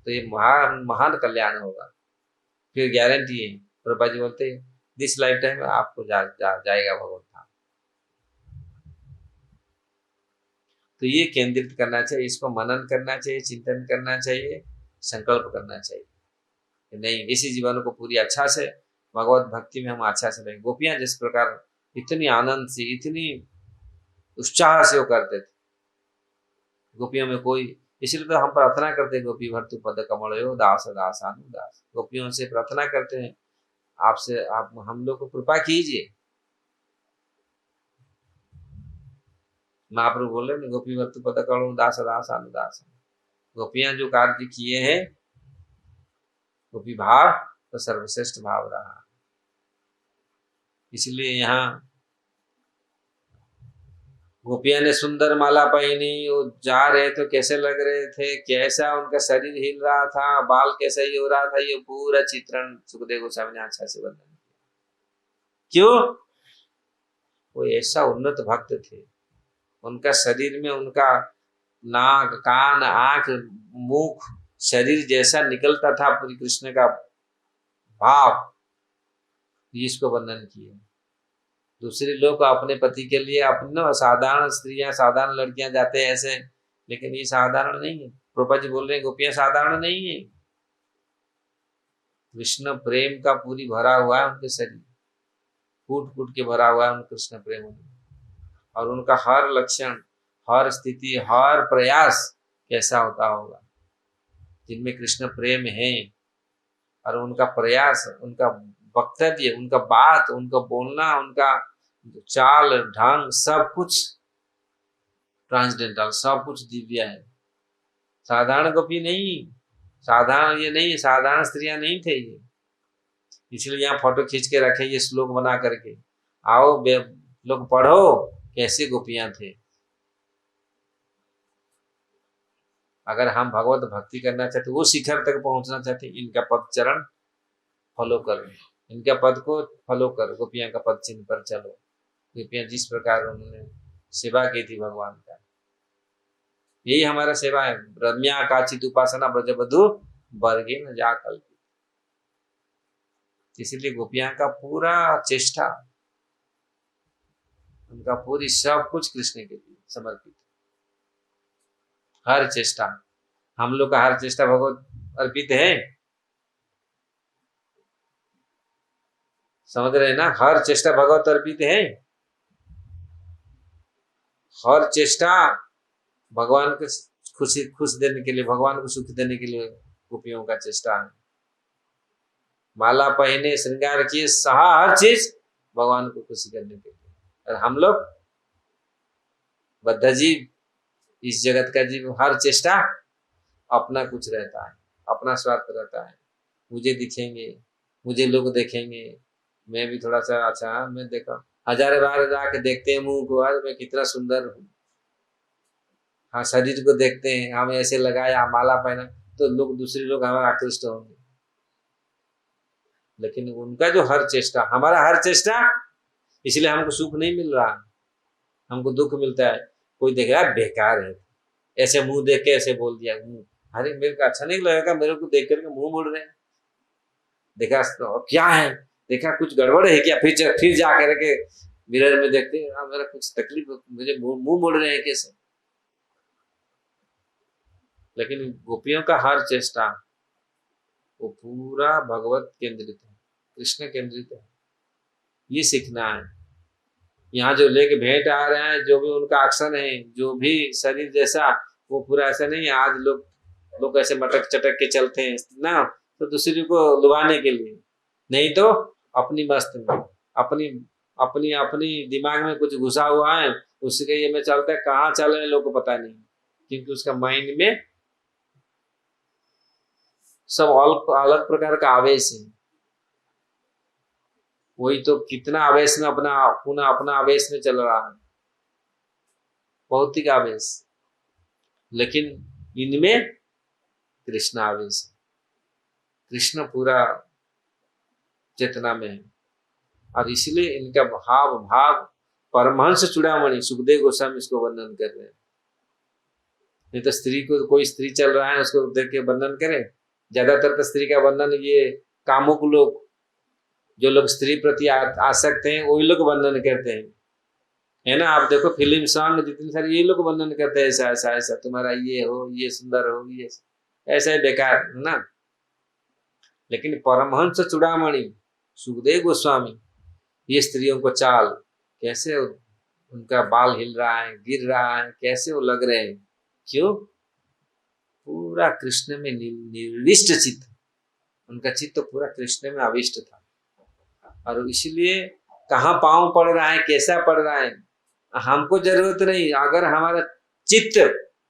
S1: तो ये महान कल्याण होगा। फिर गारंटी है, प्रभुपाद जी बोलते हैं दिस लाइफ टाइम में आपको जाएगा भगवत धाम। तो ये केंद्रित करना चाहिए, इसको मनन करना चाहिए, चिंतन करना चाहिए, संकल्प करना चाहिए, नहीं इसी जीवन को पूरी अच्छा से भगवत भक्ति में हम अच्छा से रहेंगे। गोपियां जिस प्रकार इतनी आनंद से, इतनी उत्साह से वो करते थे, गोपियों में कोई, इसलिए तो हम प्रार्थना करते हैं, गोपी भर्तु पद कमलो दास दासानु दास। गोपियों से प्रार्थना करते हैं, आपसे आप हम लोग को कृपा कीजिए। महाप्रभु बोल रहे गोपी भर्तु पद कमलो दास दासानु दास। गोपियां जो कार्य किए हैं, गोपी भाव तो सर्वश्रेष्ठ भाव रहा। इसलिए यहाँ गोपियां ने सुंदर माला पहनी, वो जा रहे तो कैसे लग रहे थे, कैसा उनका शरीर हिल रहा था, बाल कैसा ही हो रहा था, ये पूरा चित्रण सुखदेव गोस्वामी ने अच्छा से वर्णन किया। क्यों? वो ऐसा उन्नत भक्त थे, उनका शरीर में उनका नाक, कान, आंख, मुख, शरीर जैसा निकलता था पूरी कृष्ण का भाव, इसको वर्णन किया। दूसरे लोग अपने पति के लिए, अपने साधारण स्त्रियां, साधारण लड़कियां जाते हैं ऐसे, लेकिन ये साधारण नहीं है। प्रभुपाद जी बोल रहे हैं गोपियां साधारण नहीं है, कृष्ण प्रेम का पूरी भरा हुआ है उनके शरीर, फूट फूट के भरा हुआ है उन कृष्ण प्रेम में। और उनका हर लक्षण, हर स्थिति, हर प्रयास कैसा होता होगा, जिनमें कृष्ण प्रेम है, और उनका प्रयास, उनका वक्तव्य, उनका बात, उनका बोलना, उनका चाल ढंग, सब कुछ ट्रांसडेंटल, सब कुछ दिव्य है। साधारण गोपी नहीं, साधारण ये नहीं, साधारण स्त्रियां नहीं थे ये। इसलिए यहाँ फोटो खींच के रखे, ये श्लोक बना करके, आओ लोग पढ़ो कैसे गोपियां थे। अगर हम भगवत भक्ति करना चाहते, वो शिखर तक पहुंचना चाहते, इनका पद चरण फॉलो करो, इनका पद को फॉलो करो, गोपियां का पद चिन्ह पर चलो। गोपियां जिस प्रकार उन्होंने सेवा की थी भगवान का, यही हमारा सेवा है। रम्या काचित उपासना ब्रजबधु वर्गे न जा कल्पित। इसलिए गोपियां का पूरा चेष्टा, उनका पूरी सब कुछ कृष्ण के लिए समर्पित, हर चेष्टा। हम लोग का हर चेष्टा भगवत अर्पित है, समझ रहे हैं ना? हर चेष्टा भगवत अर्पित है, हर चेष्टा भगवान को खुश देने के लिए, भगवान को सुख देने के लिए गोपियों का चेष्टा है। माला पहने, श्रृंगार किए, सहा हर चीज भगवान को खुशी करने के लिए। और हम लोग बद्ध जीव, इस जगत का जीव, हर चेष्टा अपना कुछ रहता है, अपना स्वार्थ रहता है। मुझे दिखेंगे, मुझे लोग देखेंगे, मैं भी थोड़ा सा अच्छा, मैं देखा, हजारों बार जाके देखते हैं मुंह को, आज मैं कितना सुंदर हूँ। हाँ, शरीर को देखते हैं, हमें ऐसे लगाया, माला पहना, तो लोग, दूसरे लोग हमारा आकृष्ट होंगे। लेकिन उनका जो हर चेष्टा, हमारा हर चेष्टा, इसलिए हमको सुख नहीं मिल रहा, हमको दुख मिलता है। कोई देख रहा है बेकार है, ऐसे मुंह देख के ऐसे बोल दिया, अरे मेरे को अच्छा नहीं लगेगा, मेरे को देख करके मुंह मोड़ रहे हैं। देखा तो क्या है, देखा कुछ गड़बड़ है क्या, फिर जा करके मिरर में देखते हैं, मेरा कुछ तकलीफ, मुझे मुंह मोड़ रहे हैं कैसे। लेकिन गोपियों का हर चेष्टा वो पूरा भगवत केंद्रित है, कृष्ण केंद्रित है। ये सीखना है। यहाँ जो लेके भेंट आ रहे हैं, जो भी उनका एक्शन है, जो भी शरीर जैसा, वो पूरा ऐसा नहीं है। आज लोग ऐसे मटक चटक के चलते हैं ना, तो दूसरे को लुभाने के लिए, नहीं तो अपनी मस्त में, अपनी अपनी अपनी दिमाग में कुछ घुसा हुआ है, उसके ये में चलता है, कहाँ चल रहे हैं लोग को पता नहीं, क्योंकि उसका माइंड में सब अलग प्रकार का आवेश है। वही तो कितना आवेश में अपना आवेश में चल रहा है, भौतिक आवेश। लेकिन इनमें कृष्ण आवेश, कृष्ण पूरा चेतना में है। और इसलिए इनका भाव भाव परमहंस चूड़ामणि सुखदेव गोस्वामी इसको वर्णन कर रहे हैं। नहीं तो स्त्री को, कोई स्त्री चल रहा है उसको देख के वर्णन करें। ज्यादातर तो स्त्री का वर्णन ये कामुक लोग, जो लोग स्त्री प्रति आसक्त हैं, वही लोग वर्णन करते हैं, है ना? आप देखो फिल्म सॉन्ग जितनी सारी, ये लोग वर्णन करते हैं, ऐसा ऐसा ऐसा तुम्हारा ये हो, ये सुंदर हो, ये ऐसा ही बेकार, है ना? लेकिन परमहंस चूड़ामणि सुखदेव गोस्वामी, ये स्त्रियों को चाल, कैसे उनका बाल हिल रहा है, गिर रहा है, कैसे वो लग रहे हैं, क्यों? पूरा कृष्ण में निर्विष्ट चित्त, उनका चित्त तो पूरा कृष्ण में आविष्ट था। और इसलिए कहाँ पांव पड़ रहा है, कैसा पड़ रहा है, हमको जरूरत नहीं। अगर हमारा चित्त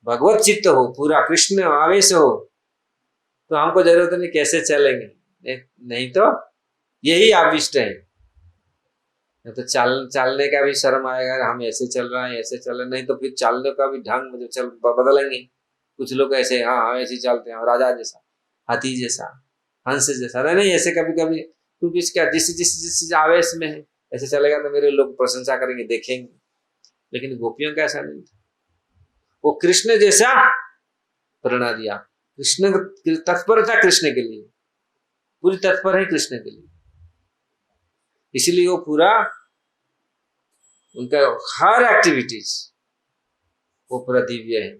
S1: भगवत चित्त हो, पूरा कृष्ण आवेश हो, तो हमको जरूरत नहीं कैसे चलेंगे, नहीं तो यही आविष्ट है। तो चलने का भी शर्म आएगा, हम ऐसे चल रहे हैं, ऐसे चल रहे, नहीं तो फिर चलने का भी ढंग मतलब चल बदलेंगे। कुछ लोग ऐसे, हाँ ऐसे चलते हैं, राजा जैसा, हाथी जैसा, हंस जैसा, नहीं ऐसे कभी कभी, क्योंकि इसका जिस आवेश में है, ऐसे चलेगा तो मेरे लोग प्रशंसा करेंगे, देखेंगे। लेकिन गोपियों का ऐसा नहीं था, वो कृष्ण जैसा प्रेरणा दिया, कृष्ण तत्परता, कृष्ण के लिए पूरी तत्पर है, कृष्ण के लिए। इसलिए वो पूरा उनका हर एक्टिविटीज वो पूरा दिव्य है।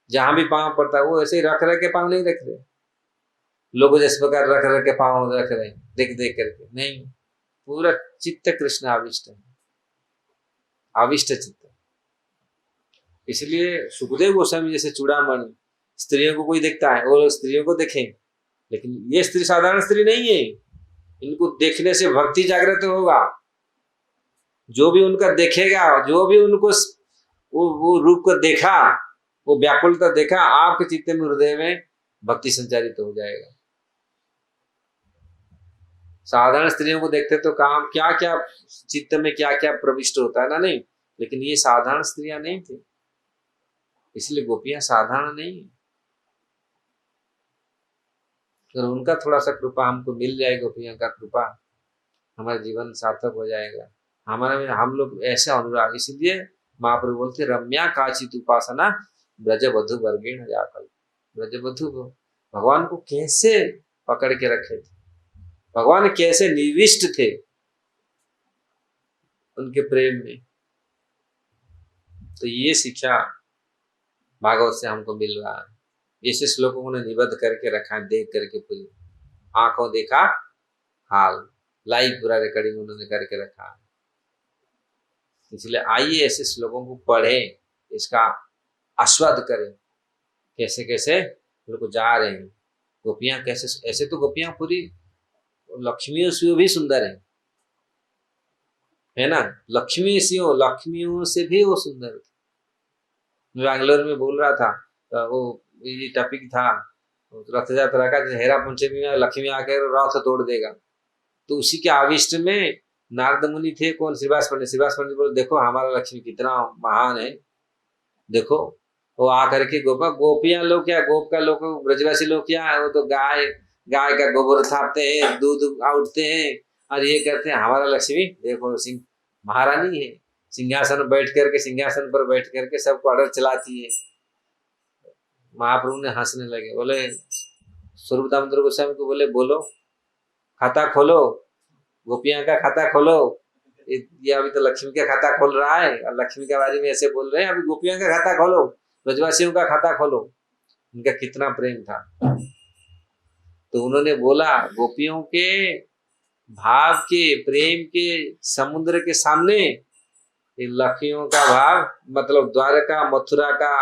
S1: जहां भी पांव पड़ता है, वो ऐसे ही रख के पांव नहीं रख रहे, लोग जिस प्रकार रख के पांव रख रहे हैं, देख देख करके नहीं, पूरा चित्त कृष्ण आविष्ट है, आविष्ट चित्त। इसलिए सुखदेव गोस्वामी जैसे चूड़ामणि, स्त्रियों को कोई देखता है, वो लोग स्त्रियों को देखें, लेकिन ये स्त्री साधारण स्त्री नहीं है, इनको देखने से भक्ति जागृत होगा। जो भी उनका देखेगा, जो भी उनको वो रूप को देखा, वो व्याकुलता देखा, आपके चित्त में, हृदय में भक्ति संचारित हो जाएगा। साधारण स्त्रियों को देखते तो काम क्या क्या चित्त में क्या क्या प्रविष्ट होता है ना, नहीं। लेकिन ये साधारण स्त्रियां नहीं थी, इसलिए गोपियां साधारण नहीं है। अगर उनका थोड़ा सा कृपा हमको मिल जाए, गोपियों का कृपा, हमारा जीवन सार्थक हो जाएगा। हमारे में हम लोग ऐसा अनुराग, इसलिए महाप्रभु बोलते रम्या काचित उपासना ब्रजवधु वर्गीण जाकल। ब्रजवधु भगवान को कैसे पकड़ के रखे थे, भगवान कैसे निविष्ट थे उनके प्रेम में। तो ये शिक्षा भागवत से हमको मिल रहा है। ऐसे श्लोकों ने निबद्ध करके रखा है, देख करके पूरी आंखों देखा हाल, लाइव पूरा रिकॉर्डिंग उन्होंने करके रखा है। इसलिए आइए ऐसे श्लोकों को पढ़ें, इसका आस्वाद करें, कैसे कैसे लोग जा रहे हैं। गोपियां कैसे, ऐसे तो गोपियां पूरी लक्ष्मियों से भी सुंदर है ना, लक्ष्मियों से भी वो सुंदर थी। मैं बैंगलोर में बोल रहा था, तो वो ये टॉपिक था रथ यात्रा का, हेरा पंचमी में लक्ष्मी आकर रथ तोड़ देगा, तो उसी के आविष्ट में नारद मुनि थे, कौन, श्रीवास पंडित बोले देखो हमारा लक्ष्मी कितना महान है, देखो। वो आकर के गोपियां लोग क्या, गोप का लोग, ब्रजवासी लोग क्या है, वो तो गाय का गोबर थापते हैं, दूध उठते हैं और ये करते हैं। हमारा लक्ष्मी देखो सिंह महारानी है, सिंहासन पर बैठ करके सबको ऑर्डर चलाती है। महाप्रभु ने हंसने लगे, बोले स्वरूप दामोदर गोस्वामी को बोले बोलो खाता खोलो, गोपियां का खाता खोलो। ये अभी तो लक्ष्मी का खाता खोल रहा है और लक्ष्मी के बारे में ऐसे बोल रहे हैं, अभी गोपियों का खाता खोलो, ब्रजवासियों का खाता खोलो। उनका कितना प्रेम था। तो उन्होंने बोला गोपियों के भाव के, प्रेम के समुद्र के सामने लक्ष्मियों का भाव, मतलब द्वारका मथुरा का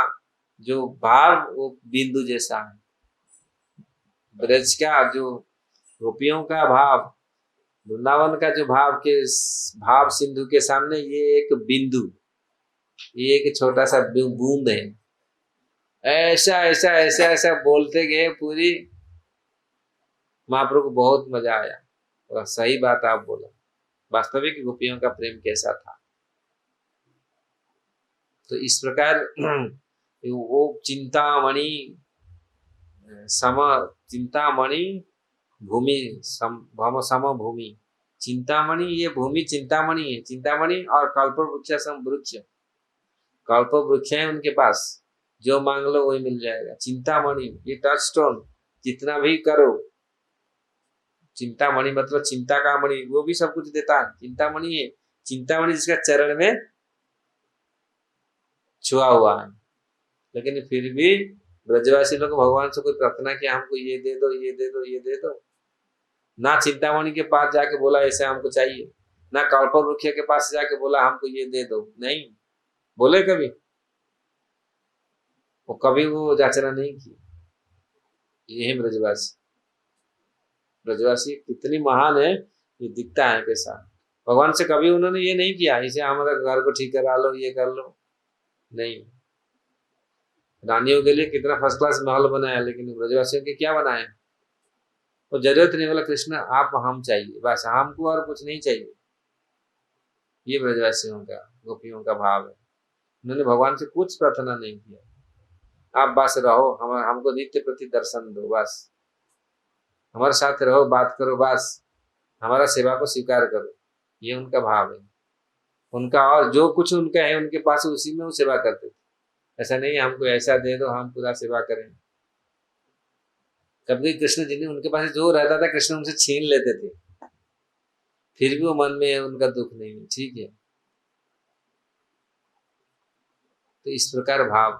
S1: जो भाव वो बिंदु जैसा है। ब्रज का जो गोपियों का भाव, वृंदावन का जो भाव सिंधु के सामने ये एक बिंदु, ये एक छोटा सा बूंद है। ऐसा ऐसा ऐसा ऐसा बोलते गए, पूरी महाप्रभु को बहुत मजा आया। और सही बात आप बोला, वास्तविक गोपियों का प्रेम कैसा था। तो इस प्रकार वो चिंतामणि भूमि भम सम भूमि, चिंतामणि ये भूमि चिंतामणि है, चिंतामणि और कल्पवृक्ष सम वृक्ष, कल्पवृक्ष है उनके पास, जो मांग लो वही मिल जाएगा। चिंतामणि ये टच स्टोन, जितना भी करो, चिंतामणि मतलब चिंता का मणि, वो भी सब कुछ देता है, चिंतामणि है। चिंतामणि जिसका चरण में छुआ हुआ है। लेकिन फिर भी ब्रजवासी लोग भगवान से कोई प्रार्थना किया हमको ये दे दो, ये दे दो, ये दे दो, ना चिंतामणि के पास जाके बोला ऐसे हमको चाहिए, ना कल्पवृक्ष के पास जाके बोला हमको ये दे दो, नहीं बोले कभी, वो कभी वो याचना नहीं की। ये है ब्रजवासी कितनी महान है, ये दिखता है कैसा। भगवान से कभी उन्होंने ये नहीं किया इसे हमारे घर को ठीक करा लो, ये कर लो, नहीं। रानियों के लिए कितना फर्स्ट क्लास महल बनाया, लेकिन ब्रजवासियों के क्या बनाया, तो जरूरत नहीं, बोला कृष्ण आप हम चाहिए बस, हमको और कुछ नहीं चाहिए। ये ब्रजवासियों का, गोपियों का भाव है। उन्होंने भगवान से कुछ प्रार्थना नहीं किया, आप बस रहो, हमको नित्य प्रति दर्शन दो, बस हमारे साथ रहो, बात करो, बस हमारा सेवा को स्वीकार करो, ये उनका भाव है उनका। और जो कुछ उनका है उनके पास, उसी में वो सेवा करते थे। ऐसा नहीं हमको ऐसा दे दो हम पूरा सेवा करें। कभी कृष्ण जी ने उनके पास जो रहता था कृष्ण उनसे छीन लेते थे, फिर भी वो मन में उनका दुख नहीं है, ठीक है। तो इस प्रकार भाव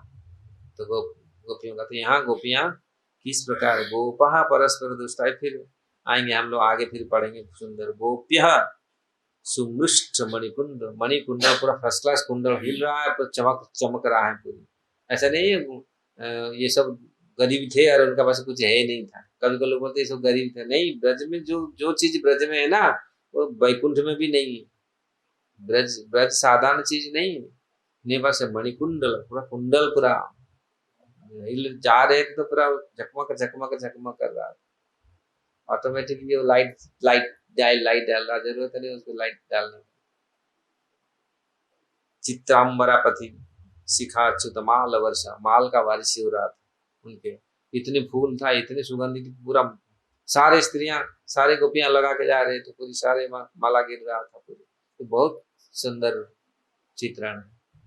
S1: तो गोपियों का। तो यहाँ गोपियां किस प्रकार, गोपा परस्पर दुष्टाई, फिर आएंगे हम लोग आगे, फिर पढ़ेंगे सुंदर। गोप्य सुमृष्ट मणिकुंड, मणिकुंड पूरा फर्स्ट क्लास कुंडल हिल रहा है, चमक चमक रहा है पूरी। ऐसा नहीं है ये सब गरीब थे और उनका पास कुछ है नहीं था। कभी कभी लोग बोलते ये सब गरीब थे, नहीं, ब्रज में जो जो चीज ब्रज में है ना, वो वैकुंठ में भी नहीं है। ब्रज साधारण चीज नहीं है। इन्हें पास मणिकुंडल, पूरा कुंडल पूरा हिल जा रहे थे, तो पूरा झकमक झकमक झकमक कर रहा है। ऑटोमेटिकली वो लाइट डाल रहा, जरूरत नहीं उसको लाइट डालने की। चित्रांबरापति शिखा अच्युत माल वर्षा, माल का बारिश हो रहा था उनके, इतने फूल था, इतने सुगंधित, पूरा सारे स्त्रियां, सारी गोपियां लगा के जा रहे थे, पूरी सारे माला गिर रहा था पूरी। तो बहुत सुंदर चित्रण है,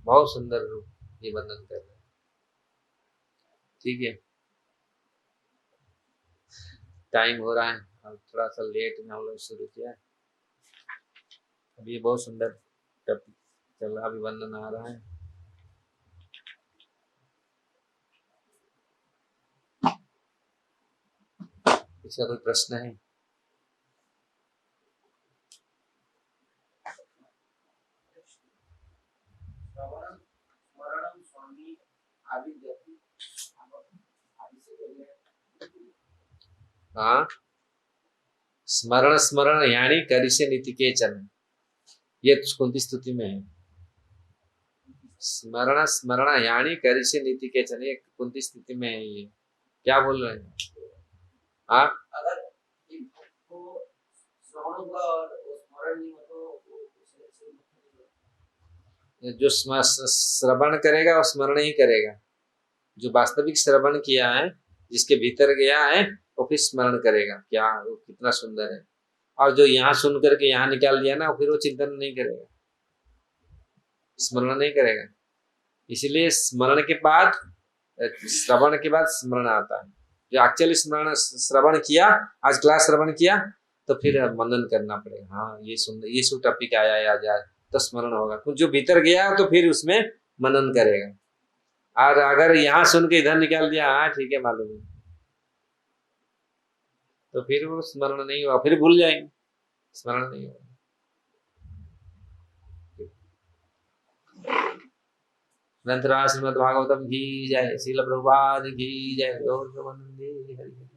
S1: बहुत सुंदर रूप ये वर्णन कर रहे हैं, ठीक है। टाइम हो रहा है, अब थोड़ा सा लेट में हम लोग शुरू किया है। अब ये बहुत सुंदर टॉपिक चल रहा, अभी वर्णन आ रहा है। इसका कोई प्रश्न है? हाँ, स्मरण स्मरण यानी करिष्ये नीति के चरण, ये कुंती स्तुति में है। स्मरण स्मरण यानी करिष्ये नीति के चरण, ये कुंती स्तुति में है। ये क्या बोल रहे हैं? हाँ, अगर श्रवण हुआ और स्मरण नहीं हो तो जो श्रवण करेगा वो स्मरण ही करेगा। जो वास्तविक श्रवण किया है, जिसके भीतर गया है, वो फिर स्मरण करेगा। क्या वो कितना सुंदर है। और जो यहाँ सुन करके यहाँ निकाल दिया ना, फिर वो चिंतन नहीं करेगा, स्मरण नहीं करेगा। इसलिए स्मरण के बाद, श्रवण के बाद स्मरण आता है। जो एक्चुअली स्मरण श्रवण किया, आज क्लास श्रवण किया, तो फिर मनन करना पड़ेगा। हाँ, ये सुंदर, ये सु टॉपिक आया आज आज, तो स्मरण होगा। कुछ जो भीतर गया तो फिर उसमें मनन करेगा। और अगर यहाँ सुन के इधर निकाल दिया, हाँ ठीक है मालूम है, तो फिर वो स्मरण नहीं हुआ, फिर भूल जाएंगे, स्मरण नहीं हुआ। ग्रंथराज श्रीमद् भागवतम की जय, श्रील प्रभुपाद की जय, गौर प्रेमानंदे हरि हरि।